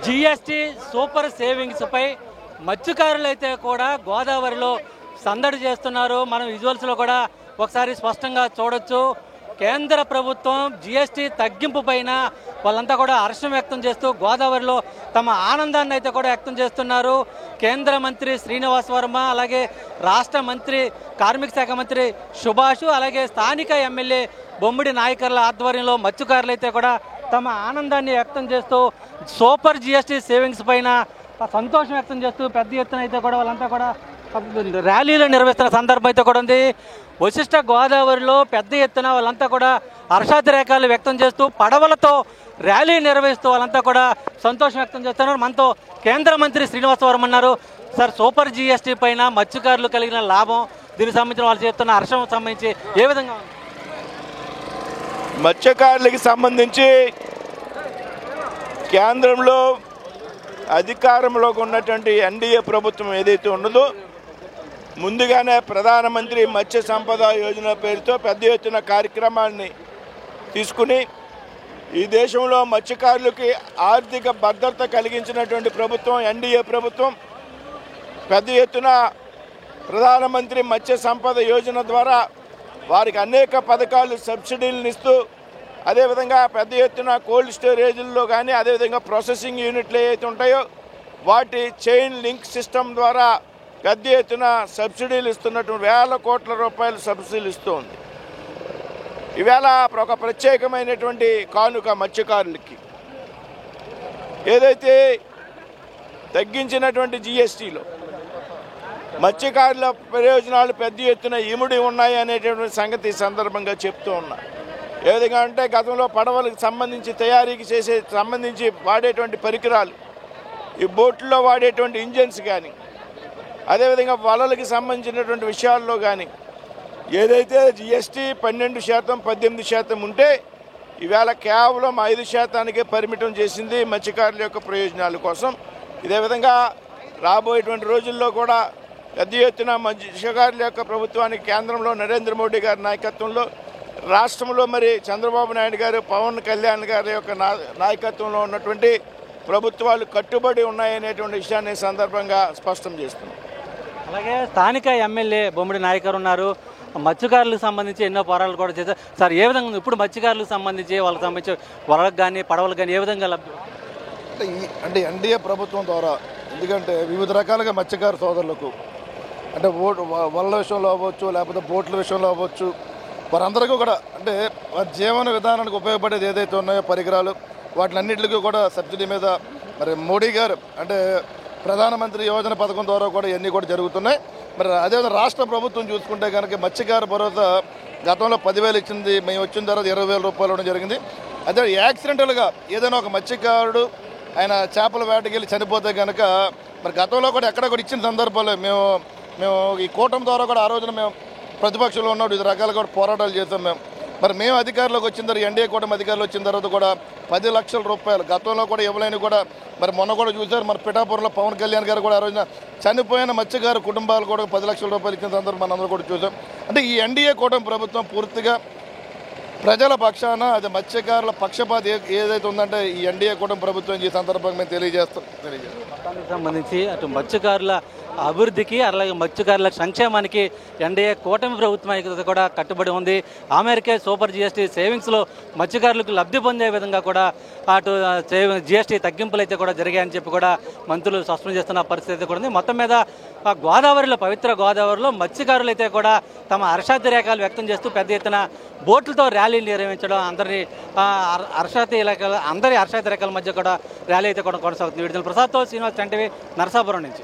GST super సేవింగ్స్పై మత్స్యకారులైతే కూడా గోదావరిలో సందడి చేస్తున్నారు. మనం విజువల్స్లో కూడా ఒకసారి స్పష్టంగా చూడొచ్చు. కేంద్ర ప్రభుత్వం జీఎస్టీ తగ్గింపు పైన వాళ్ళంతా కూడా హర్షం వ్యక్తం చేస్తూ గోదావరిలో తమ ఆనందాన్ని అయితే కూడా వ్యక్తం చేస్తున్నారు. కేంద్ర మంత్రి శ్రీనివాస్ వర్మ, అలాగే రాష్ట్ర మంత్రి కార్మిక శాఖ మంత్రి సుభాష్, అలాగే స్థానిక ఎమ్మెల్యే బొమ్మిడి నాయకర్ల ఆధ్వర్యంలో మత్స్యకారులు అయితే కూడా తమ ఆనందాన్ని వ్యక్తం చేస్తూ సూపర్ జీఎస్టీ సేవింగ్స్ పైన సంతోషం వ్యక్తం చేస్తూ పెద్ద ఎత్తున అయితే కూడా వాళ్ళంతా కూడా ర్యాలీలు నిర్వహిస్తున్న సందర్భం అయితే కూడా ఉంది. వశిష్ట గోదావరిలో పెద్ద ఎత్తున వాళ్ళంతా కూడా హర్షాతిరేకాలు వ్యక్తం చేస్తూ పడవలతో ర్యాలీ నిర్వహిస్తూ వాళ్ళంతా కూడా సంతోషం వ్యక్తం చేస్తున్నారు. మనతో కేంద్ర మంత్రి శ్రీనివాస్ వర్మ ఉన్నారు. సార్, సూపర్ జీఎస్టీ పైన మత్స్యకారులు కలిగిన లాభం, దీనికి సంబంధించిన వాళ్ళు చేస్తున్న హర్షం సంబంధించి ఏ విధంగా ఉంది? మత్స్యకారులకి సంబంధించి కేంద్రంలో అధికారంలోకి ఉన్నటువంటి ఎన్డీఏ ప్రభుత్వం ఏదైతే ఉన్నదో ముందుగానే ప్రధానమంత్రి మత్స్య సంపద యోజన పేరుతో పెద్ద ఎత్తున కార్యక్రమాన్ని తీసుకుని ఈ దేశంలో మత్స్యకారులకి ఆర్థిక భద్రత కలిగించినటువంటి ప్రభుత్వం ఎన్డీఏ ప్రభుత్వం. పెద్ద ఎత్తున ప్రధానమంత్రి మత్స్య సంపద యోజన ద్వారా వారికి అనేక పథకాలు సబ్సిడీలను ఇస్తూ, అదేవిధంగా పెద్ద ఎత్తున కోల్డ్ స్టోరేజ్ల్లో కానీ అదేవిధంగా ప్రాసెసింగ్ యూనిట్లు ఏవైతే ఉంటాయో వాటి చైన్ లింక్ సిస్టమ్ ద్వారా పెద్ద ఎత్తున సబ్సిడీలు ఇస్తున్నటువంటి వేల కోట్ల రూపాయలు సబ్సిడీలు ఇస్తూ ఉంది. ఈవేళ ఒక ప్రత్యేకమైనటువంటి కానుక మత్స్యకారులకి ఏదైతే తగ్గించినటువంటి జీఎస్టీలో మత్స్యకారుల ప్రయోజనాలు పెద్ద ఎత్తున ఇముడి ఉన్నాయి అనేటువంటి సంగతి సందర్భంగా చెప్తూ ఉన్నా. ఏ విధంగా అంటే గతంలో పడవలకు సంబంధించి తయారీకి సంబంధించి వాడేటువంటి పరికరాలు, ఈ బోట్లో వాడేటువంటి ఇంజన్స్ కానీ, అదేవిధంగా వలలకి సంబంధించినటువంటి విషయాల్లో కానీ ఏదైతే జీఎస్టీ 12%, 18% ఉంటే ఈవేళ కేవలం 5%కే పరిమితం చేసింది మత్స్యకారుల యొక్క ప్రయోజనాల కోసం. ఇదే విధంగా రాబోయేటువంటి రోజుల్లో కూడా పెద్ద ఎత్తున మత్స్యకారుల యొక్క ప్రభుత్వానికి కేంద్రంలో నరేంద్ర మోడీ గారి నాయకత్వంలో, రాష్ట్రంలో మరి చంద్రబాబు నాయుడు గారు, పవన్ కళ్యాణ్ గారి యొక్క నాయకత్వంలో ఉన్నటువంటి ప్రభుత్వాలు కట్టుబడి ఉన్నాయనేటువంటి విషయాన్ని సందర్భంగా స్పష్టం చేస్తున్నాం. అలాగే స్థానిక ఎమ్మెల్యే బొమ్మిడి నాయకర్ ఉన్నారు. మత్స్యకారులకు సంబంధించి ఎన్నో పోరాటాలు కూడా చేశారు. సార్, ఏ విధంగా ఉంది ఇప్పుడు మత్స్యకారులకు సంబంధించి, వాళ్ళకి సంబంధించి వలలకు కానీ పడవలకు కానీ ఏ విధంగా లబ్ధి? అంటే ఎన్డీఏ ప్రభుత్వం ద్వారా, ఎందుకంటే వివిధ రకాలుగా మత్స్యకార సోదరులకు అంటే వలల విషయంలో అవ్వచ్చు, లేకపోతే బోట్ల విషయంలో అవ్వచ్చు, వారందరికీ కూడా అంటే వారి జీవన విధానానికి ఉపయోగపడేది ఏదైతే ఉన్నాయో పరికరాలు, వాటిలన్నింటికి కూడా సబ్సిడీ మీద మరి మోడీ గారు అంటే ప్రధానమంత్రి యోజన పథకం ద్వారా కూడా ఇవన్నీ కూడా జరుగుతున్నాయి. మరి అదేవిధంగా రాష్ట్ర ప్రభుత్వం చూసుకుంటే కనుక మత్స్యకార భరోసా గతంలో 10,000 ఇచ్చింది, మేము వచ్చిన తర్వాత 20,000 రూపాయలు ఇవ్వడం జరిగింది. అదే యాక్సిడెంటల్గా ఏదైనా ఒక మత్స్యకారుడు ఆయన చేపల వేటకి వెళ్ళి చనిపోతే కనుక మరి గతంలో కూడా ఎక్కడ కూడా ఇచ్చిన సందర్భాల్లో మేము ఈ కూటమి ద్వారా కూడా ఆ రోజున మేము ప్రతిపక్షంలో ఉన్నప్పుడు ఇది రకాలుగా కూడా పోరాటాలు చేసాం. మేము అధికారంలోకి వచ్చిన తర్వాత ఎన్డీఏ కూటమి అధికారులు వచ్చిన తర్వాత కూడా 10 లక్షల రూపాయలు గతంలో కూడా ఇవ్వలేని కూడా మరి మొన్న కూడా చూశారు. మరి పిఠాపురంలో పవన్ కళ్యాణ్ గారు కూడా ఆ రోజున చనిపోయిన మత్స్యకారు కుటుంబాలు కూడా 10 లక్షల రూపాయలు ఇచ్చిన సందర్భం మనందరూ కూడా చూసాం. అంటే ఈ ఎన్డీఏ కూటమి ప్రభుత్వం పూర్తిగా ప్రజల పక్షాన, అది మత్స్యకారుల పక్షపాతి ఏదైతే ఉందంటే ఈ ఎన్డీఏ కూటమి ప్రభుత్వం ఈ సందర్భంగా మేము తెలియజేస్తాం. మొత్తానికి సంబంధించి అటు మత్స్యకారుల అభివృద్ధికి అలాగే మత్స్యకారుల సంక్షేమానికి ఎన్డీఏ కూటమి ప్రభుత్వం అయితే కూడా కట్టుబడి ఉంది. ఆ మేరకే సూపర్ జీఎస్టీ సేవింగ్స్లో మత్స్యకారులకు లబ్ధి పొందే విధంగా కూడా అటు జీఎస్టీ తగ్గింపులు అయితే కూడా జరిగాయని చెప్పి కూడా మంత్రులు స్పష్టం చేస్తున్న పరిస్థితి అయితే కూడా ఉంది. మొత్తం మీద గోదావరిలో, పవిత్ర గోదావరిలో మత్స్యకారులు అయితే కూడా తమ హర్షాతిరేకాలు వ్యక్తం చేస్తూ పెద్ద ఎత్తున బోట్లతో ర్యాలీలు నిర్వహించడం, అందరి హర్షాతిరేకాల మధ్య కూడా ర్యాలీ అయితే కూడా కొనసాగుతుంది. విడుదల ప్రసాద్తో శ్రీనివాస్, ఎన్టీవీ, నరసాపురం నుంచి.